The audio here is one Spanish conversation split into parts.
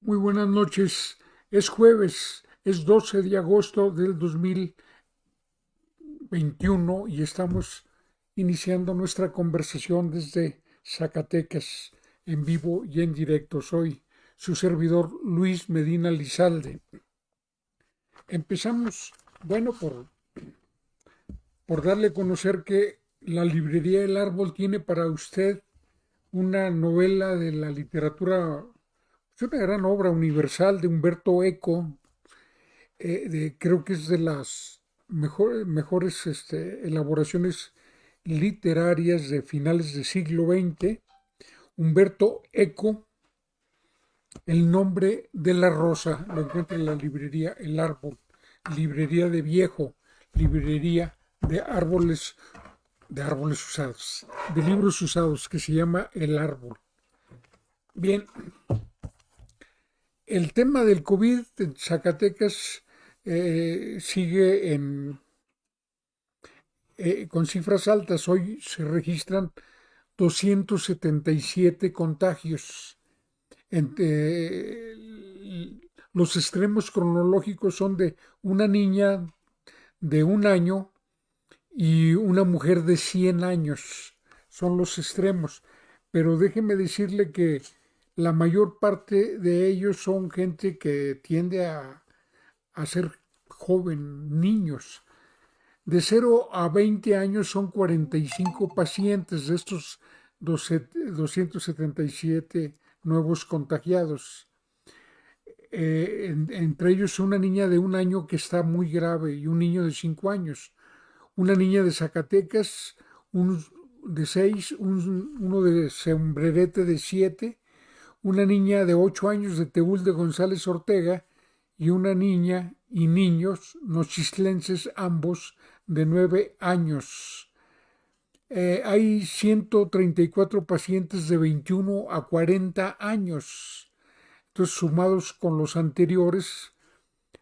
Muy buenas noches. Es jueves, es 12 de agosto del 2021 y estamos iniciando nuestra conversación desde Zacatecas, en vivo y en directo. Soy su servidor Luis Medina Lizalde. Empezamos, bueno, por darle a conocer que la librería El Árbol tiene para usted una novela de la literatura, es una gran obra universal de Humberto Eco. Creo que es de las mejores elaboraciones literarias de finales del siglo XX. Humberto Eco, El nombre de la rosa, lo encuentra en la librería El Árbol, librería de viejo, librería de árboles usados, de libros usados, que se llama El Árbol. Bien, el tema del COVID en Zacatecas sigue con cifras altas. Hoy se registran 277 contagios. Los extremos cronológicos son de una niña de 1 año y una mujer de 100 años. Son los extremos. Pero déjeme decirle que la mayor parte de ellos son gente que tiende a ser joven, niños. De 0 a 20 años son 45 pacientes de estos 277 nuevos contagiados. Entre ellos una niña de 1 año que está muy grave y un niño de 5 años. Una niña de Zacatecas, un de 6, uno de Sombrerete de 7, una niña de 8 años de Teúl de González Ortega y una niña y niños nochistlenses ambos de 9 años. Hay 134 pacientes de 21 a 40 años. Entonces, sumados con los anteriores,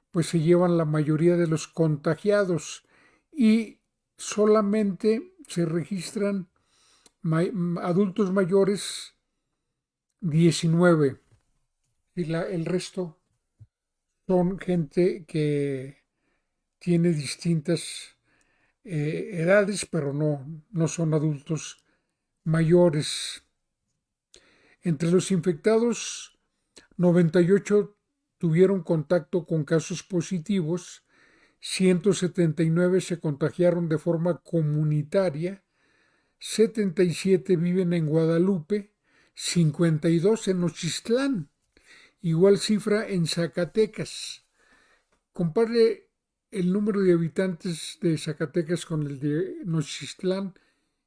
pues se llevan la mayoría de los contagiados y solamente se registran adultos mayores 19 y el resto son gente que tiene distintas edades, pero no son adultos mayores. Entre los infectados, 98 tuvieron contacto con casos positivos, 179 se contagiaron de forma comunitaria, 77 viven en Guadalupe, 52 en Nochistlán, igual cifra en Zacatecas. Compare el número de habitantes de Zacatecas con el de Nochistlán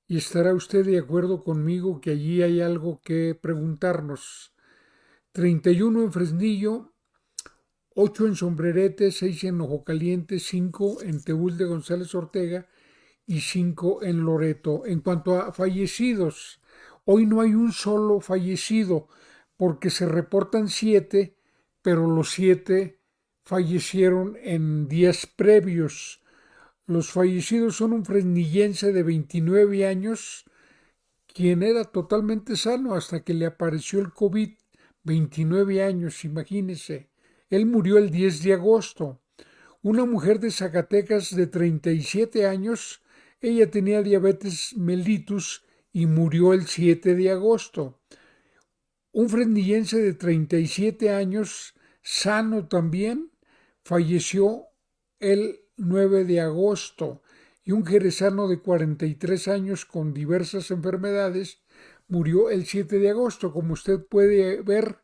y estará usted de acuerdo conmigo que allí hay algo que preguntarnos. 31 en Fresnillo, 8 en Sombrerete, 6 en Ojo Caliente, 5 en Teúl de González Ortega y 5 en Loreto. En cuanto a fallecidos, hoy no hay un solo fallecido porque se reportan 7, pero los 7 fallecieron en días previos. Los fallecidos son un fresnillense de 29 años, quien era totalmente sano hasta que le apareció el COVID. 29 años, imagínese. Él murió el 10 de agosto. Una mujer de Zacatecas de 37 años, ella tenía diabetes mellitus y murió el 7 de agosto. Un fresnillense de 37 años, sano también, falleció el 9 de agosto y un jerezano de 43 años con diversas enfermedades murió el 7 de agosto. Como usted puede ver,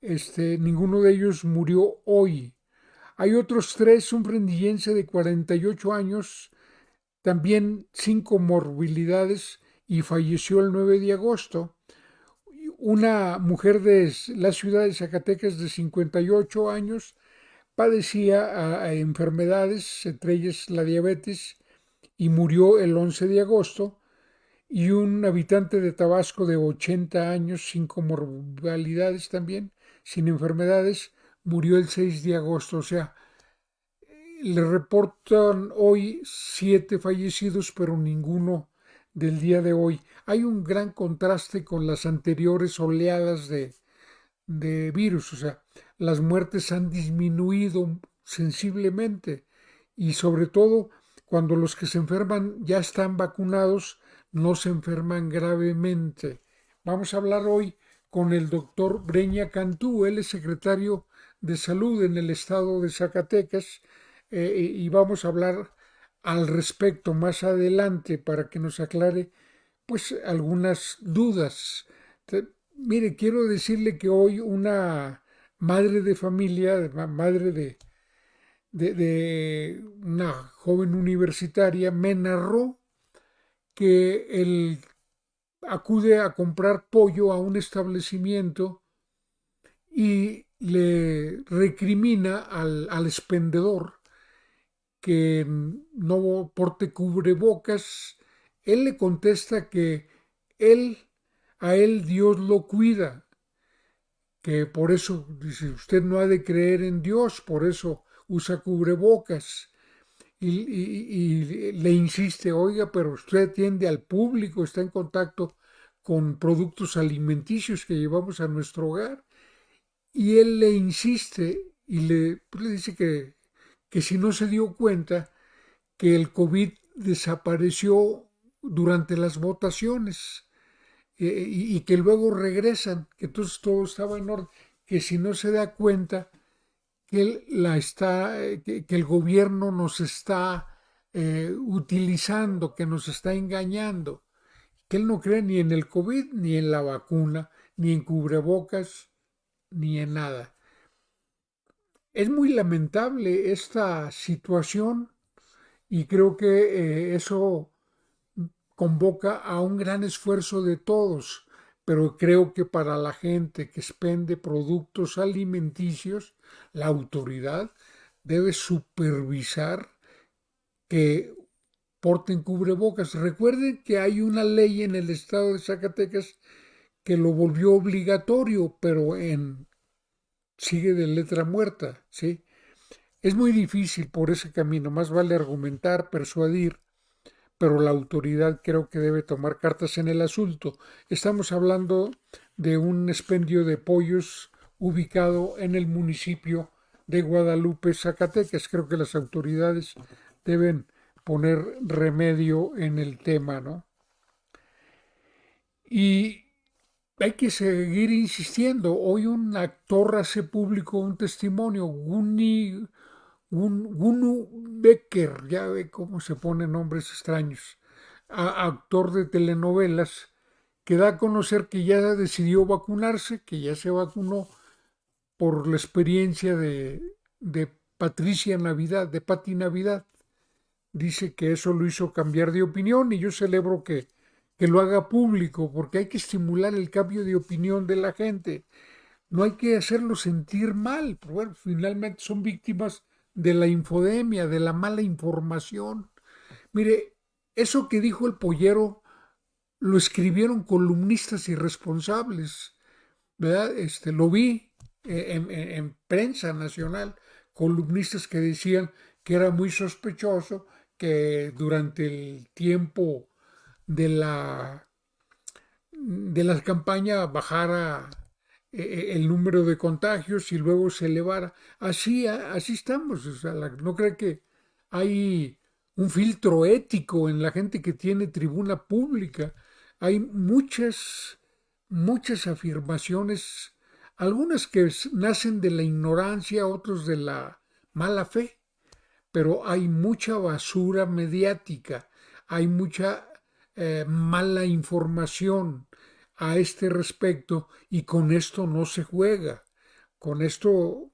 ninguno de ellos murió hoy. Hay otros tres, un fresnillense de 48 años, también sin comorbilidades y falleció el 9 de agosto. Una mujer de la ciudad de Zacatecas de 58 años padecía enfermedades, entre ellas la diabetes, y murió el 11 de agosto. Y un habitante de Tabasco de 80 años, sin comorbilidades también, sin enfermedades, murió el 6 de agosto. O sea, le reportan hoy 7 fallecidos, pero ninguno del día de hoy. Hay un gran contraste con las anteriores oleadas de virus, o sea, las muertes han disminuido sensiblemente y sobre todo cuando los que se enferman ya están vacunados, no se enferman gravemente. Vamos a hablar hoy con el doctor Breña Cantú, él es secretario de Salud en el estado de Zacatecas, y vamos a hablar al respecto más adelante para que nos aclare pues algunas dudas. Mire, quiero decirle que hoy una madre de familia, madre de una joven universitaria, me narró que él acude a comprar pollo a un establecimiento y le recrimina al expendedor que no porte cubrebocas. Él le contesta que él, a él Dios lo cuida, que por eso, dice, usted no ha de creer en Dios, por eso usa cubrebocas. Y le insiste, oiga, pero usted atiende al público, está en contacto con productos alimenticios que llevamos a nuestro hogar. Y él le insiste y pues le dice que si no se dio cuenta que el COVID desapareció durante las votaciones, y que luego regresan, que entonces todo estaba en orden, que si no se da cuenta que, que el gobierno nos está utilizando, que nos está engañando, que él no cree ni en el COVID, ni en la vacuna, ni en cubrebocas, ni en nada. Es muy lamentable esta situación y creo que eso convoca a un gran esfuerzo de todos, pero creo que para la gente que expende productos alimenticios, la autoridad debe supervisar que porten cubrebocas. Recuerden que hay una ley en el estado de Zacatecas que lo volvió obligatorio, pero sigue de letra muerta, ¿sí? Es muy difícil por ese camino, más vale argumentar, persuadir, pero la autoridad creo que debe tomar cartas en el asunto. Estamos hablando de un expendio de pollos ubicado en el municipio de Guadalupe, Zacatecas. Creo que las autoridades deben poner remedio en el tema, ¿no? Y hay que seguir insistiendo. Hoy un actor hace público un testimonio, Gunu Becker, ya ve cómo se ponen nombres extraños, actor de telenovelas, que da a conocer que ya decidió vacunarse, que ya se vacunó por la experiencia de Patricia Navidad, de Pati Navidad. Dice que eso lo hizo cambiar de opinión y yo celebro que lo haga público porque hay que estimular el cambio de opinión de la gente. No hay que hacerlo sentir mal, pero bueno, finalmente son víctimas de la infodemia, de la mala información. Mire, eso que dijo el pollero lo escribieron columnistas irresponsables, ¿verdad? Lo vi en prensa nacional, columnistas que decían que era muy sospechoso que durante el tiempo de la campaña bajara el número de contagios y luego se elevara. Así estamos. O sea, no creo que hay un filtro ético en la gente que tiene tribuna pública. Hay muchas afirmaciones, algunas que nacen de la ignorancia, otros de la mala fe, pero hay mucha basura mediática, hay mucha mala información a este respecto y con esto no se juega. Con esto,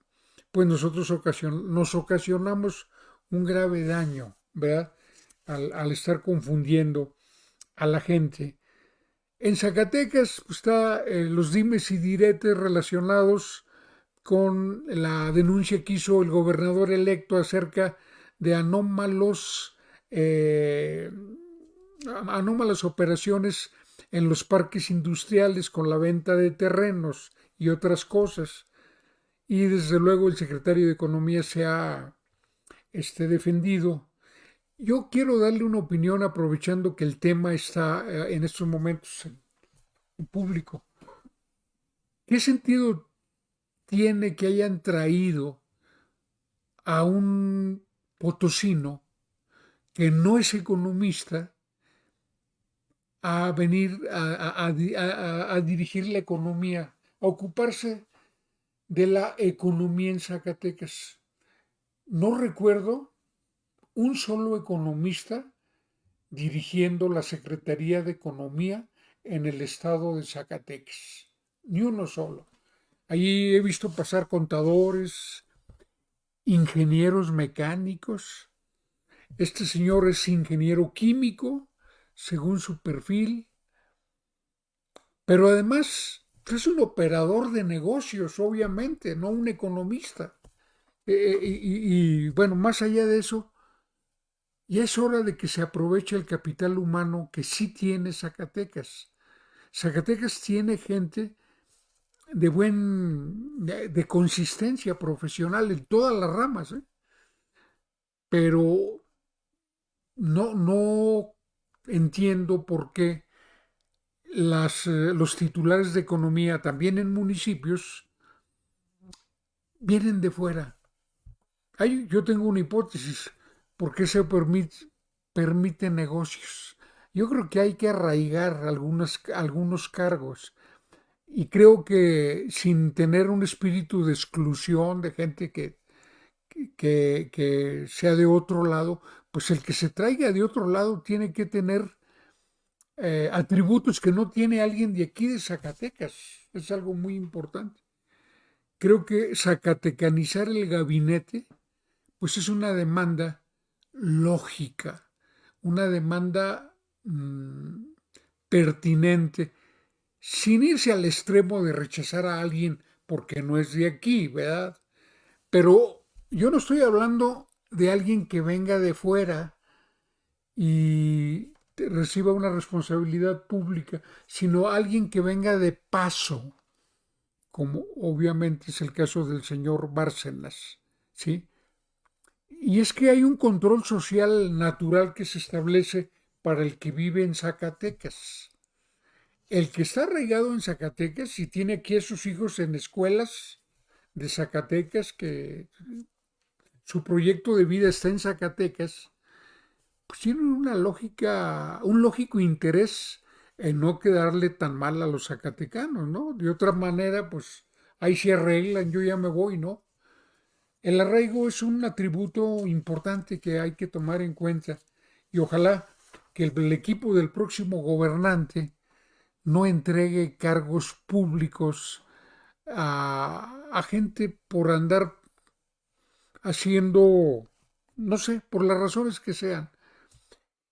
pues nosotros nos ocasionamos un grave daño, ¿verdad? Al estar confundiendo a la gente. En Zacatecas pues, está los dimes y diretes relacionados con la denuncia que hizo el gobernador electo acerca de anómalas operaciones en los parques industriales con la venta de terrenos y otras cosas. Y desde luego el secretario de Economía se ha defendido. Yo quiero darle una opinión aprovechando que el tema está en estos momentos en público. ¿Qué sentido tiene que hayan traído a un potosino que no es economista a venir a dirigir la economía, a ocuparse de la economía en Zacatecas? No recuerdo un solo economista dirigiendo la Secretaría de Economía en el estado de Zacatecas. Ni uno solo. Allí he visto pasar contadores, ingenieros mecánicos. Este señor es ingeniero químico, según su perfil, pero además es un operador de negocios, obviamente, no un economista. Bueno, más allá de eso, ya es hora de que se aproveche el capital humano que sí tiene Zacatecas. Zacatecas tiene gente de consistencia profesional en todas las ramas, ¿eh? Pero no entiendo por qué los titulares de economía, también en municipios, vienen de fuera. Yo tengo una hipótesis. ¿Por qué se permite negocios? Yo creo que hay que arraigar algunos cargos. Y creo que sin tener un espíritu de exclusión de gente que sea de otro lado, pues el que se traiga de otro lado tiene que tener atributos que no tiene alguien de aquí de Zacatecas. Es algo muy importante. Creo que zacatecanizar el gabinete, pues es una demanda lógica, una demanda pertinente, sin irse al extremo de rechazar a alguien porque no es de aquí, ¿verdad? Pero yo no estoy hablando de alguien que venga de fuera y reciba una responsabilidad pública, sino alguien que venga de paso, como obviamente es el caso del señor Bárcenas, ¿sí? Y es que hay un control social natural que se establece para el que vive en Zacatecas. El que está arraigado en Zacatecas y tiene aquí a sus hijos en escuelas de Zacatecas, que su proyecto de vida está en Zacatecas, pues tienen una lógica, un lógico interés en no quedarle tan mal a los zacatecanos, ¿no? De otra manera, pues ahí se arreglan, yo ya me voy, ¿no? El arraigo es un atributo importante que hay que tomar en cuenta y ojalá que el equipo del próximo gobernante no entregue cargos públicos a gente por andar haciendo, no sé, por las razones que sean.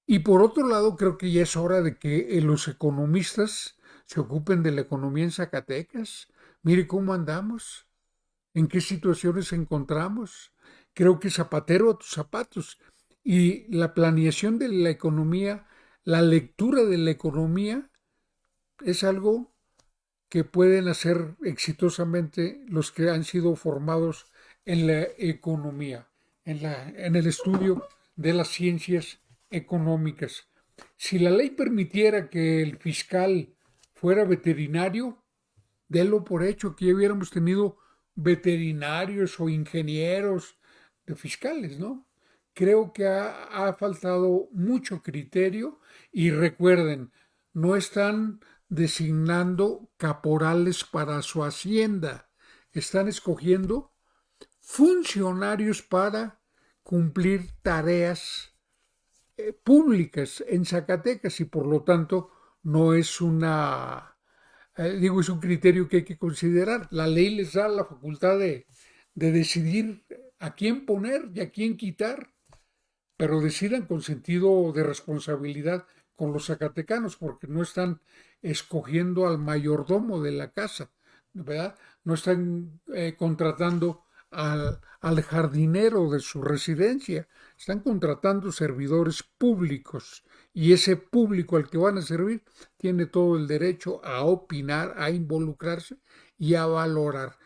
Y por otro lado, creo que ya es hora de que los economistas se ocupen de la economía en Zacatecas. Mire cómo andamos, en qué situaciones encontramos. Creo que zapatero a tus zapatos. Y la planeación de la economía, la lectura de la economía, es algo que pueden hacer exitosamente los que han sido formados en la economía, en el estudio de las ciencias económicas. Si la ley permitiera que el fiscal fuera veterinario, délo por hecho que ya hubiéramos tenido veterinarios o ingenieros de fiscales, ¿no? Creo que ha faltado mucho criterio y recuerden, no están designando caporales para su hacienda, están escogiendo funcionarios para cumplir tareas públicas en Zacatecas y por lo tanto no es es un criterio que hay que considerar. La ley les da la facultad de decidir a quién poner y a quién quitar, pero decidan con sentido de responsabilidad con los zacatecanos, porque no están escogiendo al mayordomo de la casa, ¿verdad? No están contratando al jardinero de su residencia, están contratando servidores públicos y ese público al que van a servir tiene todo el derecho a opinar, a involucrarse y a valorar.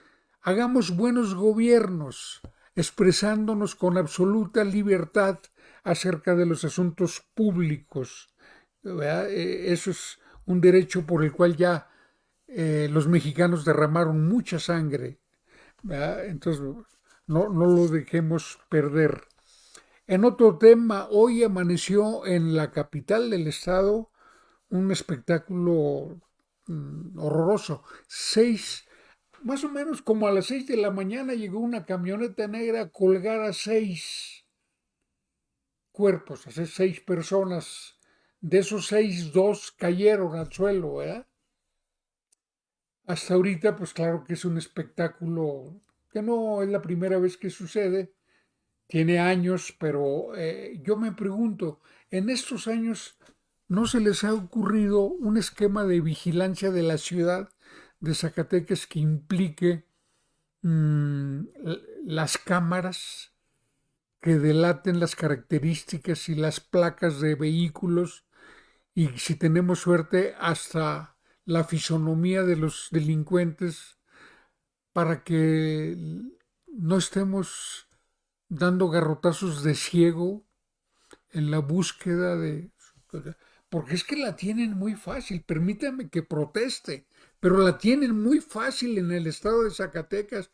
Hagamos buenos gobiernos, expresándonos con absoluta libertad acerca de los asuntos públicos. ¿Verdad? Eso es un derecho por el cual ya los mexicanos derramaron mucha sangre ¿verdad? Entonces, no lo dejemos perder. En otro tema, hoy amaneció en la capital del estado un espectáculo horroroso. Más o menos como a las 6 de la mañana llegó una camioneta negra a colgar a 6 cuerpos, a 6 personas. De esos 6, 2 cayeron al suelo, ¿verdad? Hasta ahorita, pues claro que es un espectáculo que no es la primera vez que sucede, tiene años, pero yo me pregunto, en estos años, ¿no se les ha ocurrido un esquema de vigilancia de la ciudad de Zacatecas que implique mm, las cámaras que delaten las características y las placas de vehículos y si tenemos suerte hasta la fisonomía de los delincuentes para que no estemos dando garrotazos de ciego en la búsqueda de... Porque es que la tienen muy fácil, permítame que proteste, pero la tienen muy fácil en el estado de Zacatecas,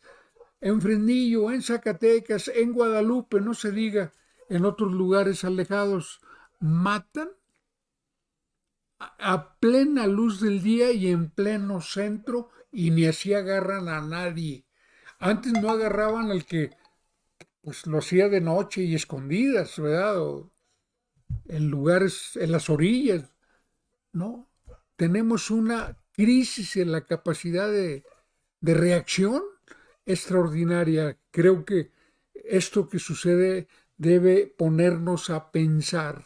en Fresnillo, en Zacatecas, en Guadalupe, no se diga, en otros lugares alejados, matan a plena luz del día y en pleno centro y ni así agarran a nadie. Antes no agarraban al que pues lo hacía de noche y escondidas, ¿verdad? O en lugares, en las orillas, ¿no? Tenemos una crisis en la capacidad de reacción extraordinaria. Creo que esto que sucede debe ponernos a pensar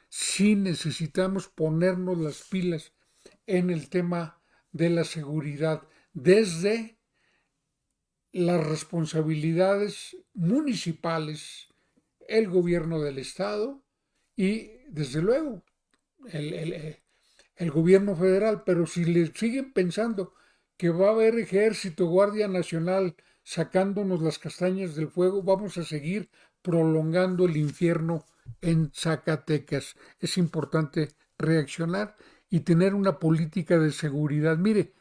si necesitamos ponernos las pilas en el tema de la seguridad desde las responsabilidades municipales, el gobierno del estado y desde luego el, el, el gobierno federal, pero si le siguen pensando que va a haber ejército, Guardia Nacional sacándonos las castañas del fuego, vamos a seguir prolongando el infierno en Zacatecas. Es importante reaccionar y tener una política de seguridad. Mire,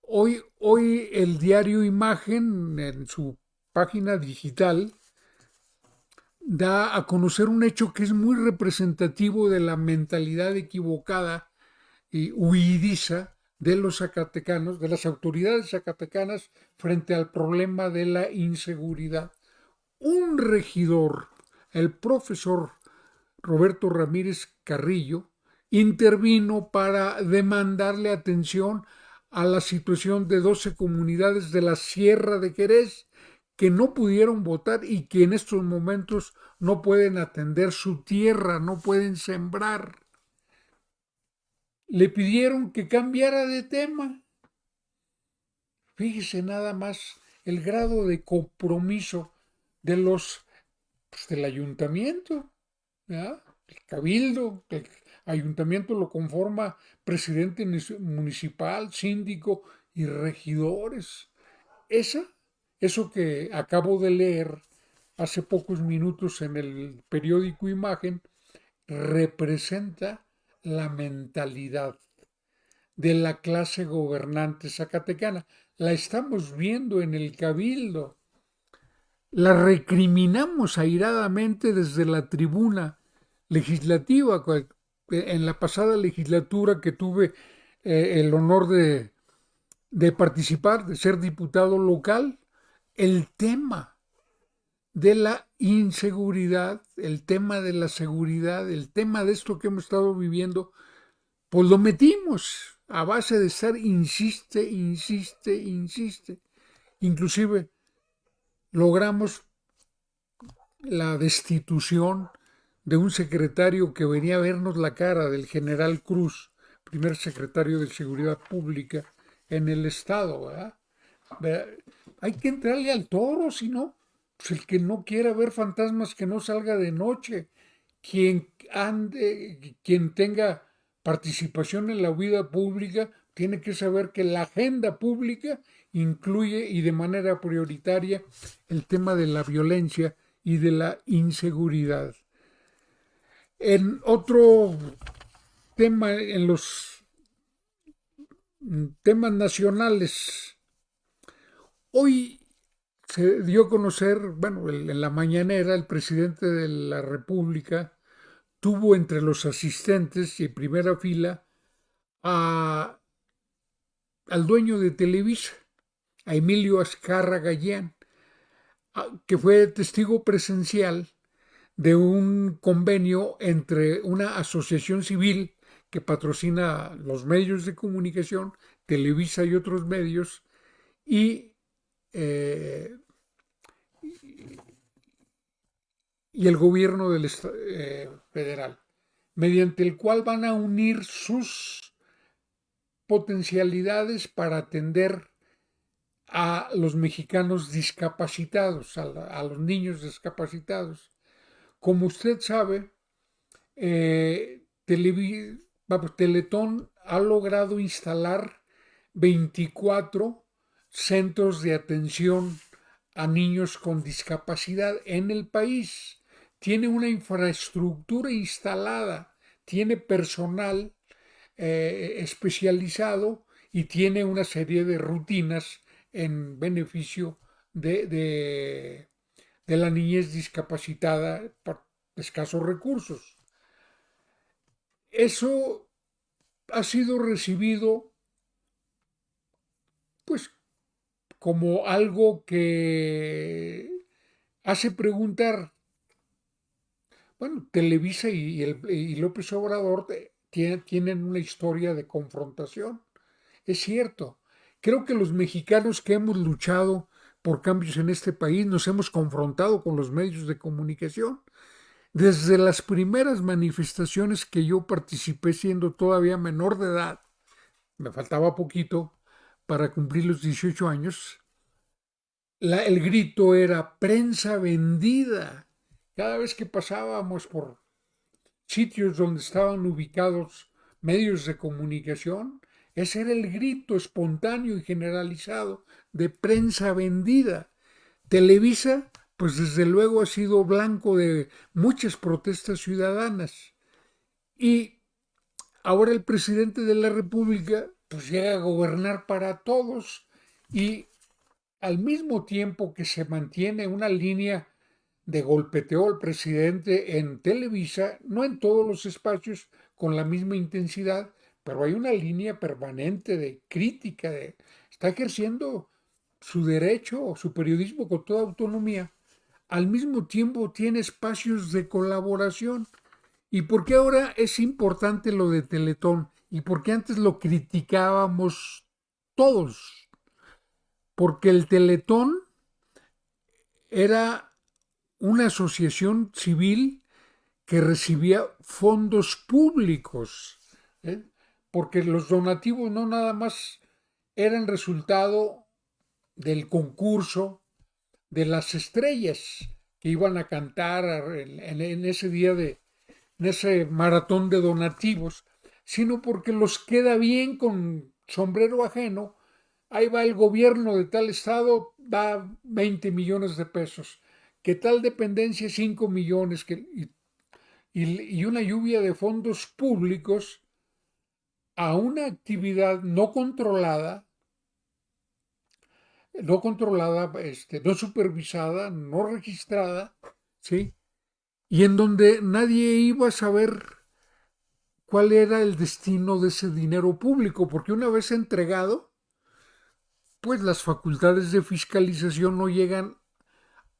hoy el diario Imagen en su página digital da a conocer un hecho que es muy representativo de la mentalidad equivocada y huidiza de los zacatecanos, de las autoridades zacatecanas frente al problema de la inseguridad. Un regidor, el profesor Roberto Ramírez Carrillo, intervino para demandarle atención a la situación de 12 comunidades de la Sierra de Jerez que no pudieron votar y que en estos momentos no pueden atender su tierra, no pueden sembrar. Le pidieron que cambiara de tema. Fíjese nada más el grado de compromiso de los del ayuntamiento, ¿ya? El cabildo, el ayuntamiento lo conforma presidente municipal, síndico y regidores. Esa, eso que acabo de leer hace pocos minutos en el periódico Imagen, representa la mentalidad de la clase gobernante zacatecana. La estamos viendo en el cabildo. La recriminamos airadamente desde la tribuna legislativa. En la pasada legislatura que tuve el honor de participar, de ser diputado local, el tema de la inseguridad, el tema de la seguridad, el tema de esto que hemos estado viviendo, pues lo metimos a base de estar insiste. Inclusive logramos la destitución de un secretario que venía a vernos la cara, del general Cruz, primer secretario de Seguridad Pública en el Estado. ¿Verdad? Hay que entrarle al toro, si no, pues el que no quiera ver fantasmas que no salga de noche. Quien tenga participación en la vida pública tiene que saber que la agenda pública incluye y de manera prioritaria el tema de la violencia y de la inseguridad. En otro tema, en los temas nacionales, hoy se dio a conocer, bueno, en la mañanera el presidente de la República tuvo entre los asistentes y en primera fila a, al dueño de Televisa, a Emilio Azcarra Gallán, que fue testigo presencial de un convenio entre una asociación civil que patrocina los medios de comunicación, Televisa y otros medios, y, eh, y el gobierno del federal, mediante el cual van a unir sus potencialidades para atender a los mexicanos discapacitados, a los niños discapacitados. Como usted sabe, Teletón ha logrado instalar 24 centros de atención a niños con discapacidad en el país. Tiene una infraestructura instalada, tiene personal especializado y tiene una serie de rutinas en beneficio de la niñez discapacitada por escasos recursos. Eso ha sido recibido pues como algo que hace preguntar, bueno, Televisa y López Obrador tienen una historia de confrontación. Es cierto. Creo que los mexicanos que hemos luchado por cambios en este país nos hemos confrontado con los medios de comunicación. Desde las primeras manifestaciones que yo participé siendo todavía menor de edad, me faltaba poquito para cumplir los 18 años, el grito era prensa vendida. Cada vez que pasábamos por sitios donde estaban ubicados medios de comunicación, ese era el grito espontáneo y generalizado de prensa vendida. Televisa, pues desde luego ha sido blanco de muchas protestas ciudadanas. Y ahora el presidente de la República pues llega a gobernar para todos y al mismo tiempo que se mantiene una línea de golpeteo al presidente en Televisa, no en todos los espacios con la misma intensidad, pero hay una línea permanente de crítica, está ejerciendo su derecho o su periodismo con toda autonomía. Al mismo tiempo tiene espacios de colaboración. ¿Y por qué ahora es importante lo de Teletón? ¿Y por qué antes lo criticábamos todos? Porque el Teletón era una asociación civil que recibía fondos públicos, ¿eh? Porque los donativos no nada más eran resultado del concurso de las estrellas que iban a cantar en ese día en ese maratón de donativos, sino porque los queda bien con sombrero ajeno. Ahí va el gobierno de tal estado, da 20 millones de pesos, que tal dependencia 5 millones, y una lluvia de fondos públicos a una actividad no supervisada, no registrada, ¿sí? Y en donde nadie iba a saber cuál era el destino de ese dinero público, porque una vez entregado, pues las facultades de fiscalización no llegan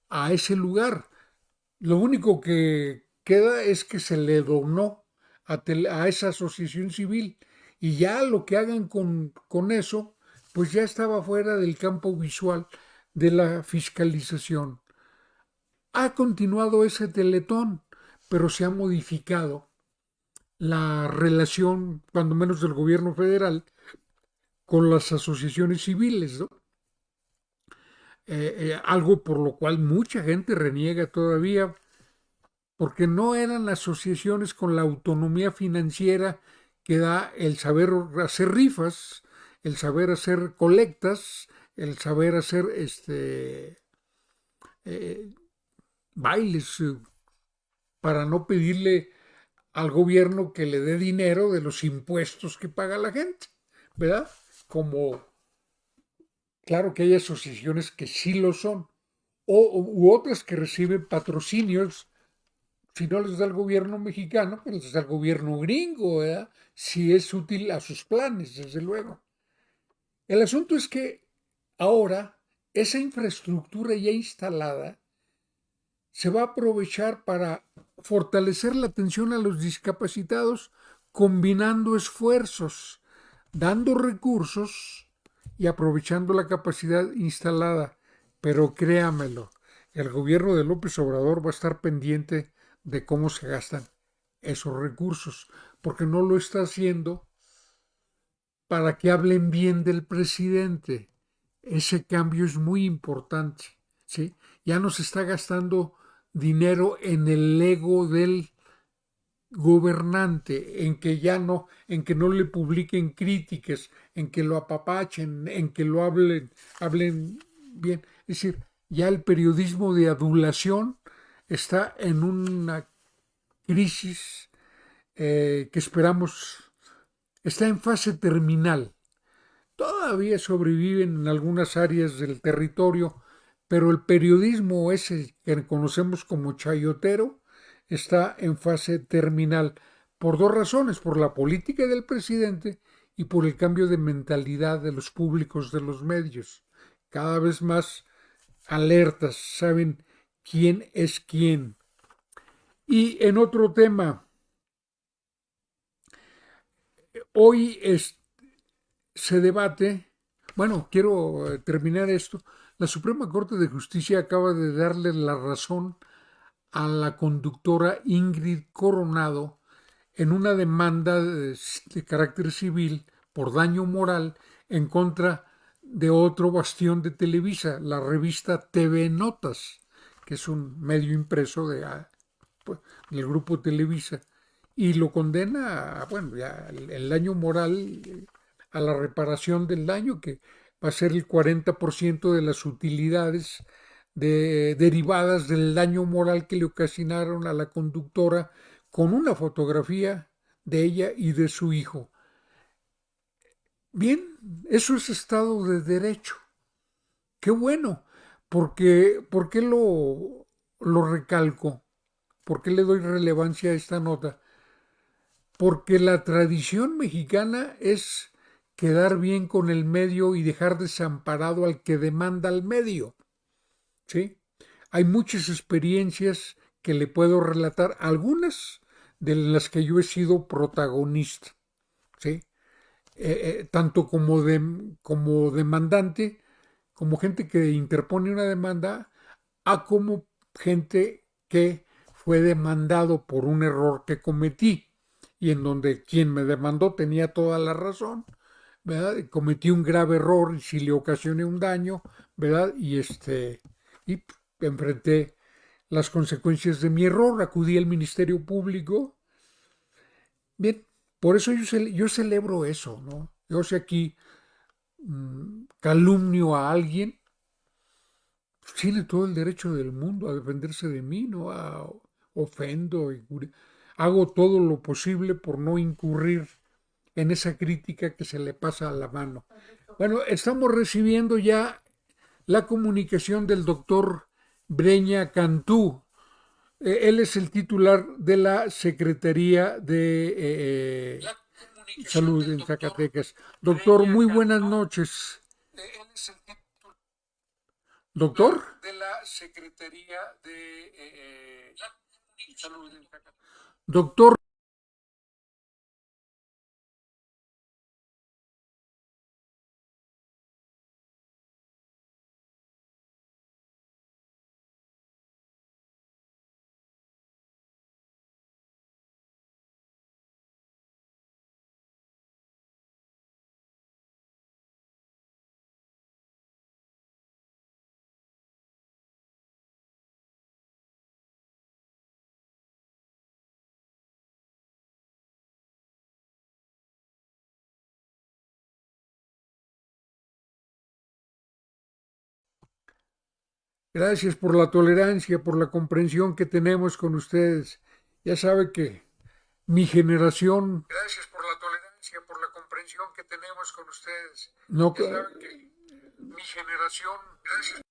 a ese lugar. Lo único que queda es que se le donó a esa asociación civil y ya lo que hagan con eso, pues ya estaba fuera del campo visual de la fiscalización. Ha continuado ese Teletón, pero se ha modificado la relación, cuando menos del gobierno federal, con las asociaciones civiles, ¿no? Algo por lo cual mucha gente reniega todavía, porque no eran asociaciones con la autonomía financiera que da el saber hacer rifas, el saber hacer colectas, el saber hacer eh, bailes para no pedirle al gobierno que le dé dinero de los impuestos que paga la gente, ¿verdad? Como, claro que hay asociaciones que sí lo son, u otras que reciben patrocinios. Si no les da el gobierno mexicano, pues les da el gobierno gringo, ¿verdad? Si es útil a sus planes, desde luego. El asunto es que ahora esa infraestructura ya instalada se va a aprovechar para fortalecer la atención a los discapacitados combinando esfuerzos, dando recursos y aprovechando la capacidad instalada. Pero créamelo, el gobierno de López Obrador va a estar pendiente de cómo se gastan esos recursos, porque no lo está haciendo para que hablen bien del presidente. Ese cambio es muy importante, ¿sí? Ya no se está gastando dinero en el ego del gobernante, en que no le publiquen críticas, en que lo apapachen, en que lo hablen bien. Es decir, ya el periodismo de adulación está en una crisis que esperamos, está en fase terminal. Todavía sobreviven en algunas áreas del territorio, pero el periodismo ese que conocemos como chayotero está en fase terminal por dos razones, por la política del presidente y por el cambio de mentalidad de los públicos de los medios. Cada vez más alertas, saben quién es quién. Y en otro tema, hoy se debate, bueno, quiero terminar esto, la Suprema Corte de Justicia acaba de darle la razón a la conductora Ingrid Coronado en una demanda de carácter civil por daño moral en contra de otro bastión de Televisa, la revista TV Notas, que es un medio impreso pues, del grupo Televisa, y lo condena a, bueno, ya el daño moral, a la reparación del daño, que va a ser el 40% de las utilidades derivadas del daño moral que le ocasionaron a la conductora, con una fotografía de ella y de su hijo. Bien, eso es Estado de Derecho. Qué bueno, porque ¿por qué lo recalco? ¿Por qué le doy relevancia a esta nota? Porque la tradición mexicana es quedar bien con el medio y dejar desamparado al que demanda al medio, ¿sí? Hay muchas experiencias que le puedo relatar, algunas de las que yo he sido protagonista, ¿sí? Tanto como demandante, como gente que interpone una demanda, a como gente que fue demandado por un error que cometí y en donde quien me demandó tenía toda la razón, ¿verdad? Cometí un grave error y si le ocasioné un daño, ¿verdad? Y enfrenté las consecuencias de mi error, acudí al Ministerio Público. Bien, por eso yo celebro eso, ¿no? Yo sé aquí calumnio a alguien, tiene todo el derecho del mundo a defenderse de mí, ¿no? Ofendo, hago todo lo posible por no incurrir en esa crítica que se le pasa a la mano. Bueno, estamos recibiendo ya la comunicación del doctor Breña Cantú. Él es el titular de la Secretaría de Salud en Zacatecas. Doctor, muy buenas noches. Él es el doctor de la Secretaría de Salud en Zacatecas. Doctor, gracias por la tolerancia, por la comprensión que tenemos con ustedes. Ya sabe que mi generación... Gracias por la tolerancia, por la comprensión que tenemos con ustedes. No, ya saben que mi generación... Gracias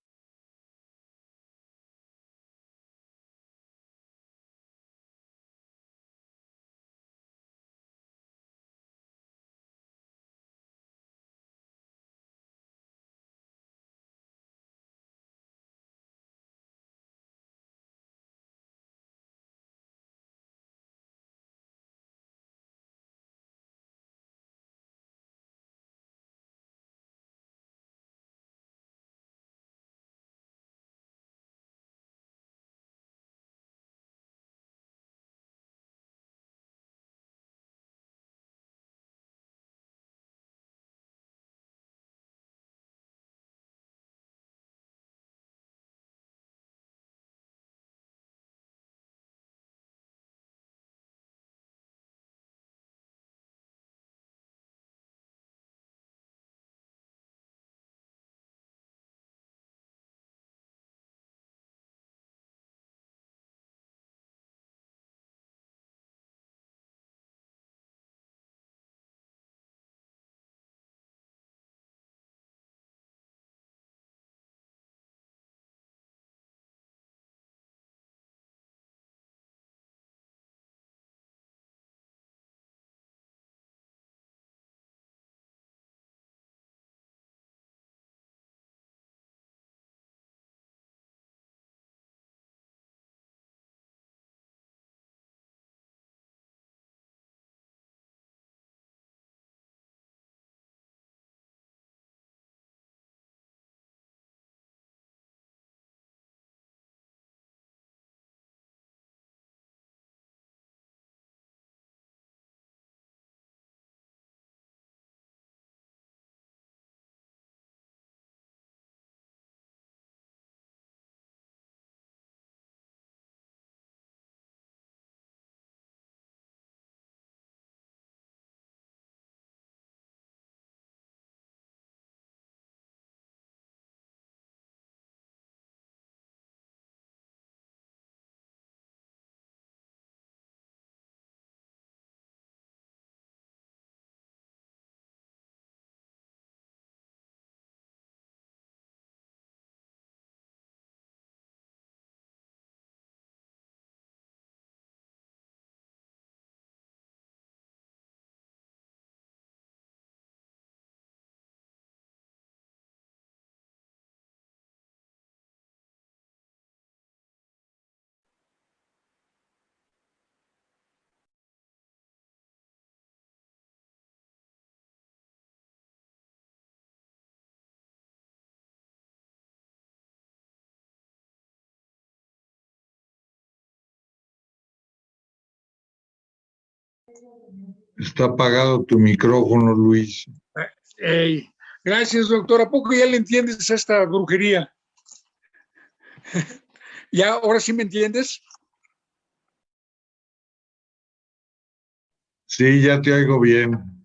Está apagado tu micrófono, Luis. Ey, gracias, doctor. ¿A poco ya le entiendes a esta brujería? ¿Ya ahora sí me entiendes? Sí, ya te oigo bien.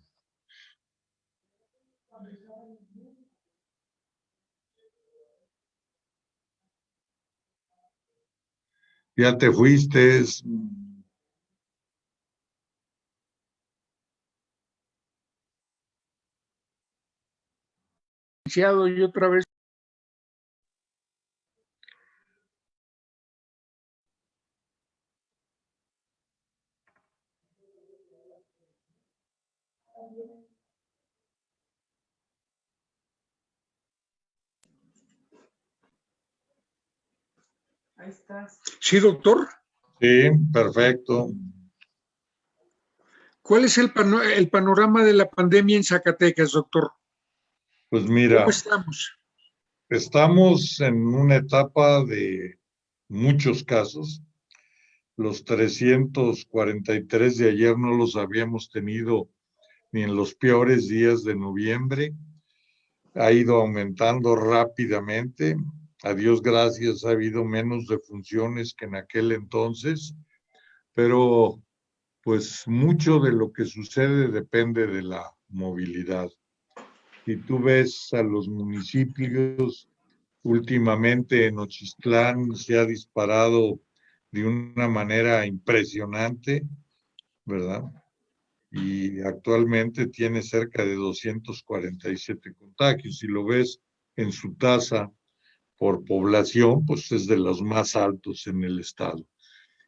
Ya te fuiste. Y otra vez. Ahí estás. Sí, doctor. Sí, perfecto. ¿Cuál es el panorama de la pandemia en Zacatecas, doctor? Pues ¿Cómo mira, estamos? estamos en una etapa de muchos casos. Los 343 de ayer no los habíamos tenido ni en los peores días de noviembre. Ha ido aumentando rápidamente. A Dios gracias, ha habido menos defunciones que en aquel entonces, pero pues mucho de lo que sucede depende de la movilidad. Si tú ves a los municipios, últimamente en Nochistlán se ha disparado de una manera impresionante, ¿verdad? Y actualmente tiene cerca de 247 contagios. Si lo ves en su tasa por población, pues es de los más altos en el estado.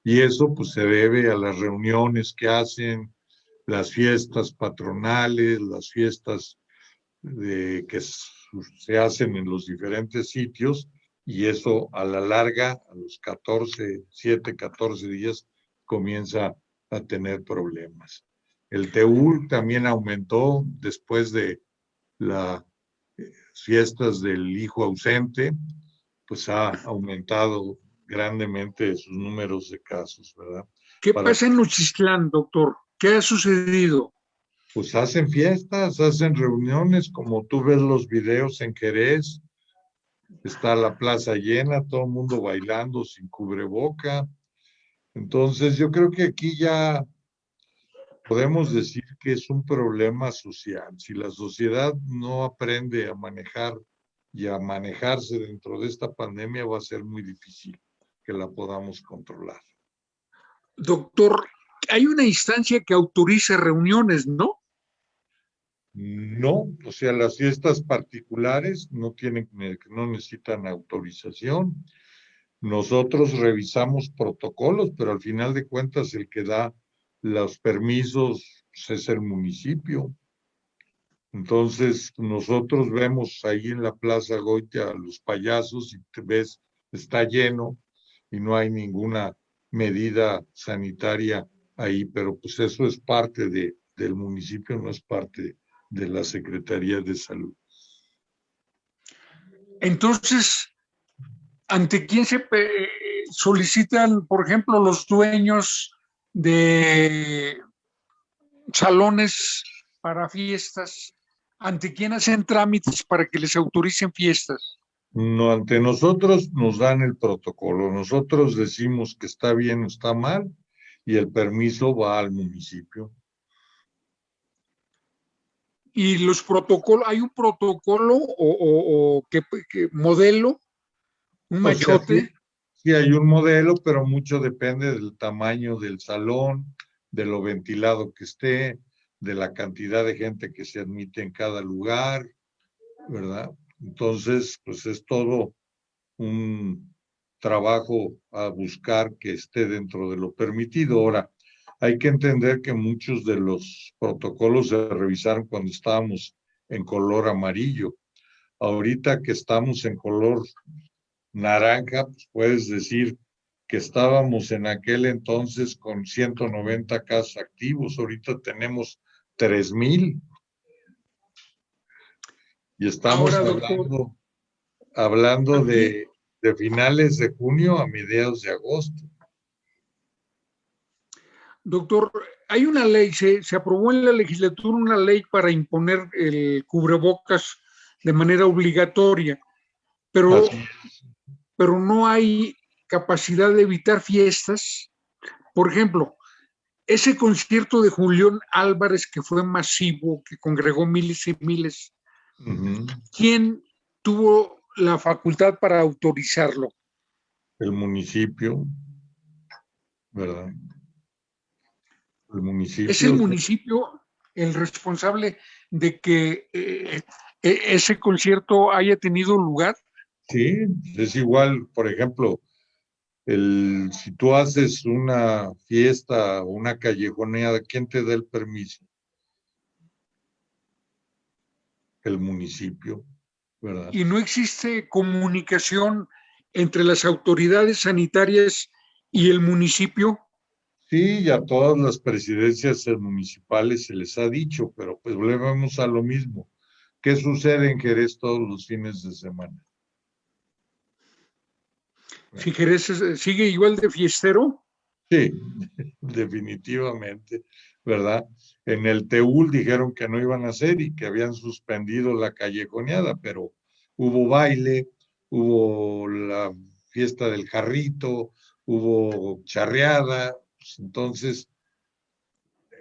Y eso pues se debe a las reuniones que hacen, las fiestas patronales, las fiestas que se hacen en los diferentes sitios, y eso a la larga, a los 14 días, comienza a tener problemas. El TEUR también aumentó después de las fiestas del hijo ausente, pues ha aumentado grandemente sus números de casos, ¿verdad? ¿Qué Para, pasa en Nochistlán, doctor? ¿Qué ha sucedido? pues hacen fiestas, hacen reuniones, como tú ves los videos en Jerez, está la plaza llena, todo el mundo bailando sin cubreboca. Entonces yo creo que aquí ya podemos decir que es un problema social. Si la sociedad no aprende a manejar y a manejarse dentro de esta pandemia, va a ser muy difícil que la podamos controlar. Doctor, hay una instancia que autoriza reuniones, ¿no? No, o sea, las fiestas particulares no necesitan autorización. Nosotros revisamos protocolos, pero al final de cuentas el que da los permisos pues, es el municipio. Entonces, nosotros vemos ahí en la Plaza Goitia a los payasos y te ves, está lleno y no hay ninguna medida sanitaria ahí, pero pues eso es parte del municipio, no es parte de la Secretaría de Salud. Entonces, ¿ante quién se solicitan, por ejemplo, los dueños de salones para fiestas? ¿Ante quién hacen trámites para que les autoricen fiestas? No, ante nosotros nos dan el protocolo, nosotros decimos que está bien o está mal y el permiso va al municipio. Y los protocolos, ¿hay un protocolo o que modelo, un O sea, sí, machote? sí hay un modelo, pero mucho depende del tamaño del salón, de lo ventilado que esté, de la cantidad de gente que se admite en cada lugar, ¿verdad? Entonces, pues es todo un trabajo a buscar que esté dentro de lo permitido. Ahora, hay que entender que muchos de los protocolos se revisaron cuando estábamos en color amarillo. Ahorita que estamos en color naranja, pues puedes decir que estábamos en aquel entonces con 190 casos activos, ahorita tenemos 3,000 y estamos Ahora, doctor, hablando aquí, de finales de junio a mediados de agosto. Doctor, hay una ley, se aprobó en la legislatura una ley para imponer el cubrebocas de manera obligatoria, pero, Así, pero no hay capacidad de evitar fiestas. Por ejemplo, ese concierto de Julián Álvarez que fue masivo, que congregó miles y miles, ujú, ¿quién tuvo la facultad para autorizarlo? el municipio, ¿verdad? El ¿Es el municipio, municipio el responsable de que ese concierto haya tenido lugar? sí, es igual, por ejemplo, si tú haces una fiesta o una callejoneada, ¿quién te da el permiso? El municipio, ¿verdad? Y no existe comunicación entre las autoridades sanitarias y el municipio. Sí, y a todas las presidencias municipales se les ha dicho, pero pues volvemos a lo mismo. ¿Qué sucede en Jerez todos los fines de semana? Si Jerez sigue igual de fiestero. Sí, definitivamente, ¿verdad? En el Teúl dijeron que no iban a hacer y que habían suspendido la callejoneada, pero hubo baile, hubo la fiesta del jarrito, hubo charreada, pues entonces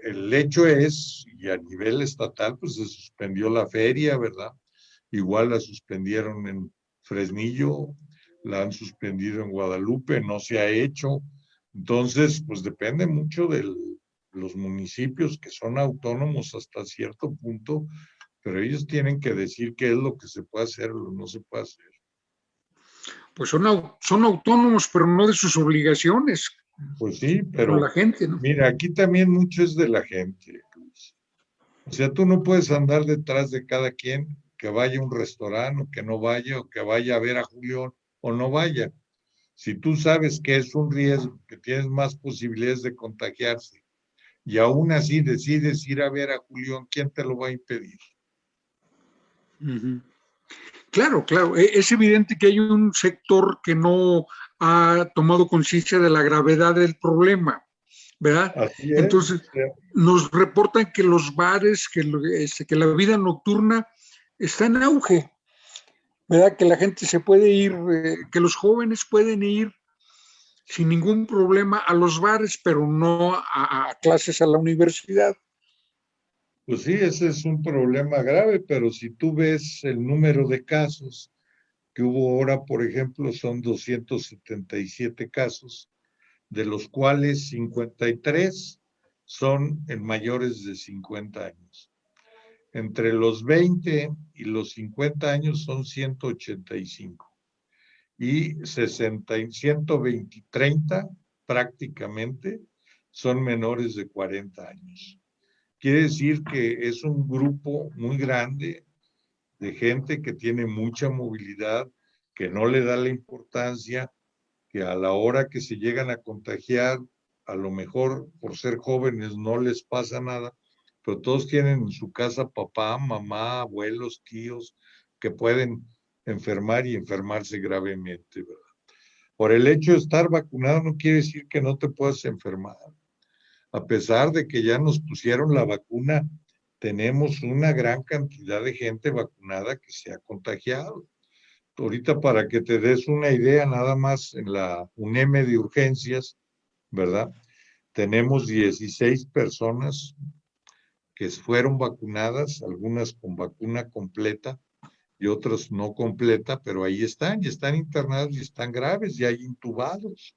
el hecho es, y a nivel estatal, pues se suspendió la feria, ¿verdad? Igual la suspendieron en Fresnillo, la han suspendido en Guadalupe, no se ha hecho. Entonces, pues depende mucho de los municipios que son autónomos hasta cierto punto, pero ellos tienen que decir qué es lo que se puede hacer o lo no se puede hacer. Pues son autónomos, pero no de sus obligaciones Pues sí, con la pero gente, ¿no? mira, aquí también mucho es de la gente, Luis. O sea, tú no puedes andar detrás de cada quien que vaya a un restaurante o que no vaya, o que vaya a ver a Julián o no vaya. Si tú sabes que es un riesgo, que tienes más posibilidades de contagiarse y aún así decides ir a ver a Julián, ¿quién te lo va a impedir? Uh-huh. Claro, claro. Es evidente que hay un sector que no ha tomado conciencia de la gravedad del problema, ¿verdad? Así es. Entonces, nos reportan que los bares, que la vida nocturna está en auge, ¿verdad? Que la gente se puede ir, que los jóvenes pueden ir sin ningún problema a los bares, pero no a clases a la universidad. Pues sí, ese es un problema grave, pero si tú ves el número de casos que hubo ahora, por ejemplo, son 277 casos, de los cuales 53 son en mayores de 50 años. Entre los 20 y los 50 años son 185 y 60 y 120, 30 prácticamente son menores de 40 años. Quiere decir que es un grupo muy grande de gente que tiene mucha movilidad, que no le da la importancia, que a la hora que se llegan a contagiar, a lo mejor por ser jóvenes no les pasa nada, pero todos tienen en su casa papá, mamá, abuelos, tíos que pueden enfermar y enfermarse gravemente, ¿verdad? Por el hecho de estar vacunado no quiere decir que no te puedas enfermar. A pesar de que ya nos pusieron la vacuna, tenemos una gran cantidad de gente vacunada que se ha contagiado. Ahorita para que te des una idea, nada más en la UNEM de urgencias, ¿verdad? Tenemos 16 personas que fueron vacunadas, algunas con vacuna completa y otras no completa, pero ahí están, y están internados y están graves, y hay intubados.